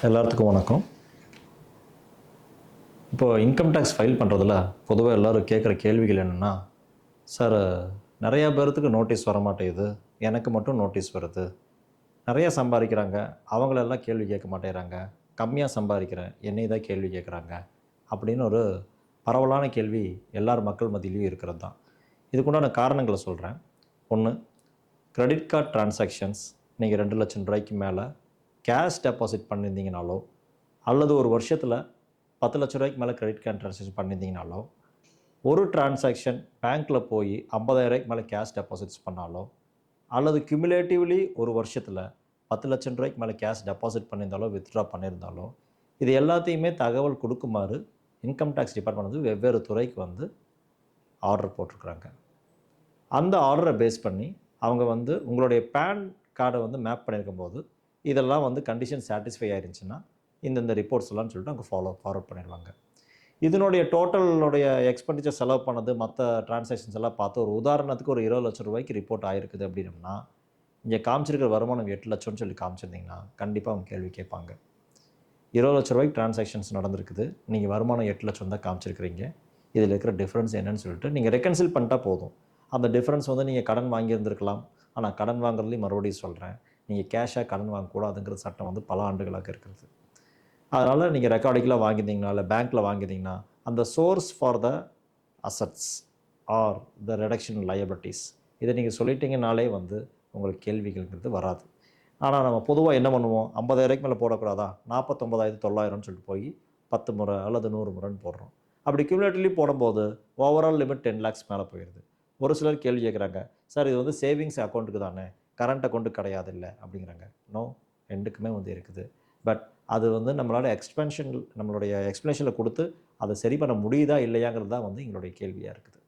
எல்லாத்துக்கும் வணக்கம். இப்போது இன்கம் டேக்ஸ் ஃபைல் பண்ணுறதுல பொதுவாக எல்லோரும் கேட்குற கேள்விகள் என்னென்னா, சார் நிறையா பேர்த்துக்கு நோட்டீஸ் வரமாட்டேங்குது, எனக்கு மட்டும் நோட்டீஸ் வருது, நிறையா சம்பாதிக்கிறாங்க, அவங்களெல்லாம் கேள்வி கேட்க மாட்டேங்கிறாங்க, கம்மியாக சம்பாதிக்கிறேன் என்னை தான் கேள்வி கேட்குறாங்க அப்படின்னு ஒரு பரவலான கேள்வி எல்லார் மக்கள் மத்தியிலையும் இருக்கிறது தான். இதுக்குண்டான காரணங்களை சொல்கிறேன். ஒன்று, கிரெடிட் கார்டு டிரான்சாக்ஷன்ஸ் நீங்கள் 2,00,000 ரூபாய்க்கு மேலே கேஷ் டெபாசிட் பண்ணியிருந்தீங்கனாலோ, அல்லது ஒரு வருஷத்தில் 10,00,000 ரூபாய்க்கு மேலே கிரெடிட் கார்டு டிரான்சாக்ஷன் பண்ணியிருந்தீங்கனாலோ, ஒரு டிரான்சாக்ஷன் பேங்க்கில் போய் 50,000 ரூபாய்க்கு மேலே கேஷ் டெபாசிட்ஸ் பண்ணாலோ, அல்லது கியூமுலேட்டிவ்லி ஒரு வருஷத்தில் 10,00,000 ரூபாய்க்கு மேலே கேஷ் டெபாசிட் பண்ணியிருந்தாலோ, வித்ட்ரா பண்ணியிருந்தாலோ, இது எல்லாத்தையுமே தகவல் கொடுக்குமாறு இன்கம் டேக்ஸ் டிபார்ட்மெண்ட் வந்து வெவ்வேறு துறைக்கு வந்து ஆர்டர் போட்டிருக்கிறாங்க. அந்த ஆர்டரை பேஸ் பண்ணி அவங்க வந்து உங்களுடைய பேன் கார்டை வந்து மேப் பண்ணியிருக்கும் போது இதெல்லாம் வந்து கண்டிஷன் சாட்டிஸ்ஃபை ஆயிருந்துச்சுன்னா இந்த ரிப்போர்ட்ஸ் எல்லாம் சொல்லிட்டு அவங்க ஃபார்வர்ட் பண்ணிடுவாங்க. இதனுடைய டோட்டலுடைய எக்ஸ்பெண்டிச்சர் செலவு பண்ணது மற்ற டிரான்சாக்ஷன்ஸ் எல்லாம் பார்த்து ஒரு உதாரணத்துக்கு ஒரு 20,00,000 ரூபாய்க்கு ரிப்போர்ட் ஆகிருக்குது அப்படின்னம்னா, இங்கே காமிச்சிருக்கிற வருமானம் 8,00,000 சொல்லி காமிச்சிருந்தீங்கன்னா கண்டிப்பாக அவங்க கேள்வி கேட்பாங்க. 20,00,000 ரூபாய்க்கு டிரான்சாக்ஷன்ஸ் நடந்திருக்குது, நீங்கள் வருமானம் 8,00,000 தான் காமிச்சிருக்கிறீங்க, இதில் இருக்கிற டிஃப்ரென்ஸ் என்னன்னு சொல்லிட்டு நீங்கள் ரெக்கன்சில் பண்ணிட்டா போதும். அந்த டிஃப்ரென்ஸ் வந்து நீங்கள் கடன் வாங்கியிருந்திருக்கலாம், ஆனால் கடன் வாங்குறதுலையும் மறுபடியும் சொல்கிறேன், நீங்கள் கேஷாக கடன் வாங்கக்கூடாதுங்கிற சட்டம் வந்து பல ஆண்டுகளாக இருக்கிறது. அதனால் நீங்கள் ரெக்கார்டிக்கலாக வாங்கியிருந்தீங்கன்னா இல்லை பேங்க்கில் வாங்கியிருந்தீங்கன்னா அந்த source for the assets R the reduction liabilities இதை நீங்கள் சொல்லிட்டீங்கனாலே வந்து உங்களுக்கு கேள்விகள்ங்கிறது வராது. ஆனால் நம்ம பொதுவாக என்ன பண்ணுவோம், 50,000 மேலே போடக்கூடாதா, 49,900 சொல்லிட்டு போய் 10 முறை அல்லது 100 முறைன்னு போடுறோம். அப்படி கியூமுலேட்டிவ்லி போடும்போது ஓவரால் லிமிட் 10 lakhs மேலே போயிடுது. ஒரு சிலர் கேள்வி கேட்குறாங்க, சார் இது வந்து சேவிங்ஸ் அக்கௌண்ட்டுக்கு தானே, கரண்ட் அக்கௌண்ட்டு கிடையாது இல்லை அப்படிங்கிறாங்க. நோ, ரெண்டுக்குமே வந்து இருக்குது. பட் அது வந்து நம்மளால் நம்மளுடைய எக்ஸ்ப்ளனேஷனில் கொடுத்து அதை சரி பண்ண முடியுதா இல்லையாங்கிறது தான் வந்து எங்களுடைய கேள்வியாக இருக்குது.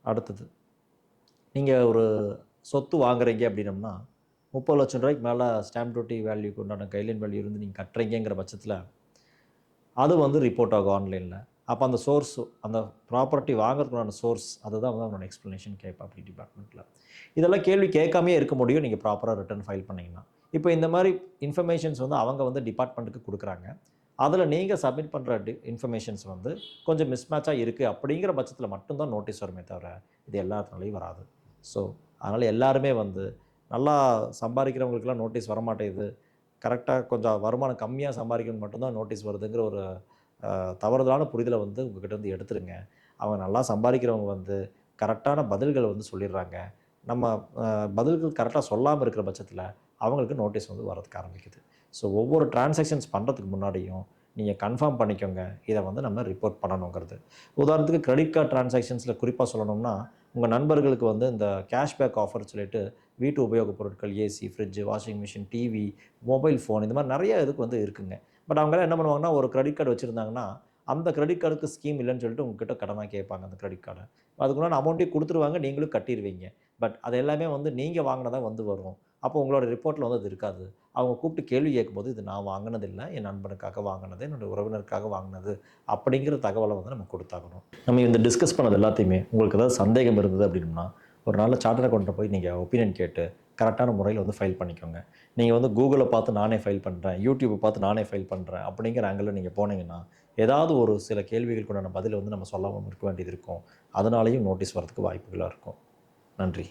அடுத்தது, நீங்கள் ஒரு சொத்து வாங்குறீங்க அப்படின்னம்னா 30,00,000 ரூபாய்க்கு மேலே ஸ்டாம்ப் டியூட்டி வேல்யூக்கு உண்டான கைட்லைன் வேல்யூ இருந்து நீங்கள் கட்டுறீங்கிற பட்சத்தில் அது வந்து ரிப்போர்ட் ஆகும் ஆன்லைனில். அப்போ அந்த சோர்ஸ், அந்த ப்ராப்பர்ட்டி வாங்குறதுக்கான சோர்ஸ் அதுதான் வந்து அவனோட எக்ஸ்ப்ளனேஷன் கேட்பா அப்படி டிபார்ட்மெண்ட்டில். இதெல்லாம் கேள்வி கேட்காமே இருக்க முடியும் நீங்கள் ப்ராப்பராக ரிட்டர்ன் ஃபைல் பண்ணிங்கன்னா. இப்போ இந்த மாதிரி இன்ஃபர்மேஷன்ஸ் வந்து அவங்க வந்து டிபார்ட்மெண்ட்டுக்கு கொடுக்குறாங்க. அதில் நீங்கள் சப்மிட் பண்ணுற இன்ஃபர்மேஷன்ஸ் வந்து கொஞ்சம் மிஸ்மேட்சாக இருக்குது அப்படிங்கிற பட்சத்தில் மட்டும்தான் நோட்டீஸ் வருமே தவிர இது எல்லாத்துனாலையும் வராது. ஸோ அதனால் எல்லாருமே வந்து நல்லா சம்பாதிக்கிறவங்களுக்குலாம் நோட்டீஸ் வரமாட்டேங்குது, கரெக்டாக கொஞ்சம் வருமானம் கம்மியாக சம்பாதிக்கணும் மட்டும்தான் நோட்டீஸ் வருதுங்கிற ஒரு தவறுதலான புரிதலை வந்து உங்கள்கிட்ட வந்து எடுத்துருங்க. அவங்க நல்லா சம்பாதிக்கிறவங்க வந்து கரெக்டான பதில்களை வந்து சொல்லிடுறாங்க. நம்ம பதில்கள் கரெக்டாக சொல்லாமல் இருக்கிற பட்சத்தில் அவங்களுக்கு நோட்டீஸ் வந்து வரதுக்கு ஆரம்பிக்குது. ஸோ ஒவ்வொரு டிரான்சாக்ஷன்ஸ் பண்ணுறதுக்கு முன்னாடியும் நீங்கள் கன்ஃபார்ம் பண்ணிக்கோங்க, இதை வந்து நம்ம ரிப்போர்ட் பண்ணணுங்கிறது. உதாரணத்துக்கு கிரெடிட் கார்டு டிரான்சாக்ஷன்ஸில் குறிப்பாக சொல்லணும்னா, உங்கள் நண்பர்களுக்கு வந்து இந்த கேஷ்பேக் ஆஃபர் சொல்லிட்டு வீட்டு உபயோகப் பொருட்கள், AC, fridge, washing machine, TV, mobile phone இந்த மாதிரி நிறைய இதுக்கு வந்து இருக்குங்க. பட் அவங்களாம் என்ன பண்ணுவாங்கன்னா, ஒரு கிரெடிட் கார்டு வச்சுருந்தாங்கன்னா அந்த கிரெடிட் கார்டுக்கு ஸ்கீம் இல்லைன்னு சொல்லிட்டு உங்ககிட்ட கடனாக கேட்பாங்க அந்த கிரெடிட் கார்டை. அதுக்குண்டான அமௌண்ட்டையும் கொடுத்துருவாங்க, நீங்களும் கட்டிடுவீங்க. பட் அது எல்லாமே வந்து நீங்கள் வாங்கினதாக வந்து வரும். அப்போ உங்களோட ரிப்போர்ட்டில் வந்து அது இருக்காது. அவங்க கூப்பிட்டு கேள்வி கேட்கும்போது இது நான் வாங்கினது இல்லை, என் நண்பனுக்காக வாங்கினது, என்னுடைய உறவினருக்காக வாங்கினது அப்படிங்கிற தகவலை வந்து நம்ம கொடுத்தாகணும். நம்ம இந்த டிஸ்கஸ் பண்ணது எல்லாத்தையுமே உங்களுக்கு ஏதாவது சந்தேகம் இருந்தது அப்படின்னா ஒரு நல்ல சார்ட்டர் அக்கௌண்ட்டை போய் நீங்கள் ஒப்பீனியன் கேட்டு கரெக்டான முறையில் வந்து ஃபைல் பண்ணிக்கோங்க. நீங்கள் வந்து கூகுளை பார்த்து நானே ஃபைல் பண்ணுறேன், யூடியூப்பை பார்த்து நானே ஃபைல் பண்ணுறேன் அப்படிங்கிற ஆங்கிளில் நீங்கள் போனீங்கன்னா ஏதாவது ஒரு சில கேள்விகளுக்குண்டான பதிலை வந்து நம்ம சொல்லாமல் இருக்க வேண்டியது இருக்கும். அதனாலேயும் நோட்டீஸ் வரதுக்கு வாய்ப்புகளாக இருக்கும். நன்றி.